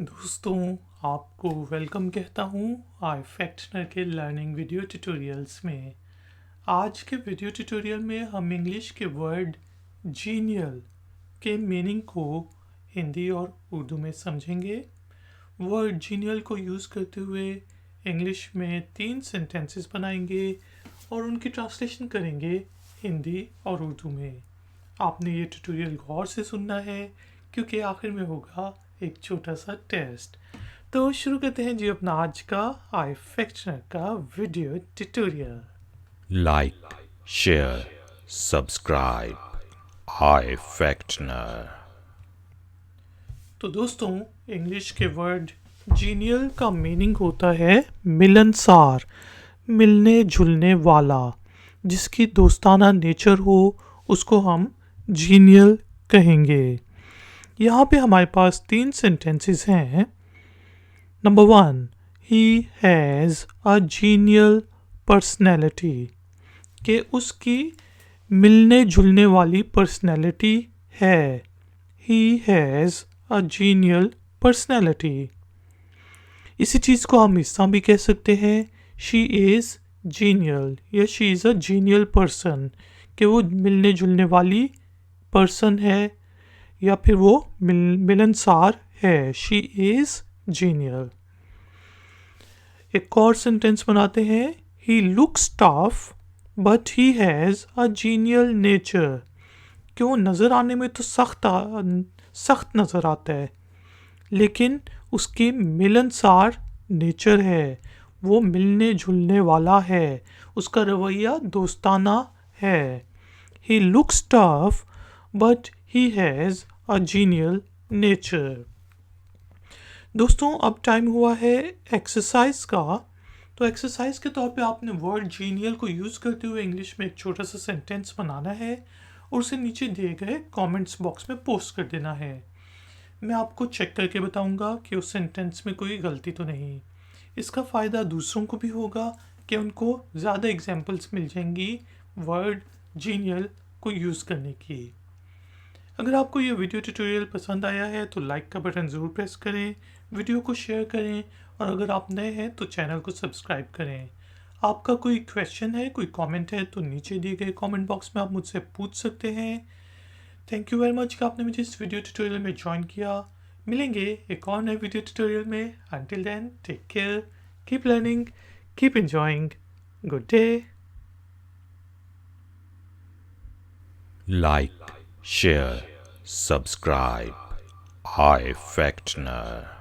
दोस्तों, आपको वेलकम कहता हूँ आई फैक्टनर के लर्निंग वीडियो ट्यूटोरियल्स में। आज के वीडियो ट्यूटोरियल में हम इंग्लिश के वर्ड जीनियल के मीनिंग को हिंदी और उर्दू में समझेंगे। वर्ड जीनियल को यूज़ करते हुए इंग्लिश में 3 सेंटेंसेस बनाएंगे और उनकी ट्रांसलेशन करेंगे हिंदी और उर्दू में। आपने ये ट्यूटोरियल गौर से सुनना है क्योंकि आखिर में होगा एक छोटा सा टेस्ट। तो शुरू करते हैं जी अपना आज का आई फैक्टनर का video tutorial. Like, share, subscribe. Hi, Factner. तो दोस्तों, इंग्लिश के वर्ड जीनियल का मीनिंग होता है मिलनसार, मिलने जुलने वाला। जिसकी दोस्ताना नेचर हो उसको हम जीनियल कहेंगे। यहाँ पे हमारे पास 3 सेंटेंसेस हैं। Number 1, he has a genial personality, कि उसकी मिलने जुलने वाली पर्सनैलिटी है। He has a genial personality. इसी चीज़ को हम इस तरह भी कह सकते हैं, शी इज़ जीनियल या she is a genial person, कि वो मिलने जुलने वाली पर्सन है या फिर वो मिलनसार है। She is genial. एक और सेंटेंस बनाते हैं, he looks tough but he has a genial nature, कि वो नज़र आने में तो सख्त नज़र आता है लेकिन उसकी मिलनसार नेचर है, वो मिलने जुलने वाला है, उसका रवैया दोस्ताना है। He looks tough but he has a genial nature. दोस्तों, अब टाइम हुआ है एक्सरसाइज का। तो एक्सरसाइज के तौर पे आपने वर्ड जीनियल को यूज़ करते हुए इंग्लिश में एक छोटा सा सेंटेंस बनाना है और उसे नीचे दिए गए कमेंट्स बॉक्स में पोस्ट कर देना है। मैं आपको चेक करके बताऊंगा कि उस सेंटेंस में कोई गलती तो नहीं। इसका फ़ायदा दूसरों को भी होगा कि उनको ज़्यादा एग्जाम्पल्स मिल जाएंगी वर्ड जीनियल को यूज़ करने की। अगर आपको ये वीडियो ट्यूटोरियल पसंद आया है तो लाइक का बटन ज़रूर प्रेस करें, वीडियो को शेयर करें और अगर आप नए हैं तो चैनल को सब्सक्राइब करें। आपका कोई क्वेश्चन है, कोई कमेंट है तो नीचे दिए गए कमेंट बॉक्स में आप मुझसे पूछ सकते हैं। थैंक यू वेरी मच कि आपने मुझे इस वीडियो ट्यूटोरियल में ज्वाइन किया। मिलेंगे एक और नए वीडियो ट्यूटोरियल में। Until then, take care, keep learning, keep enjoying. Good day. Like, share, subscribe. Hi, Factner.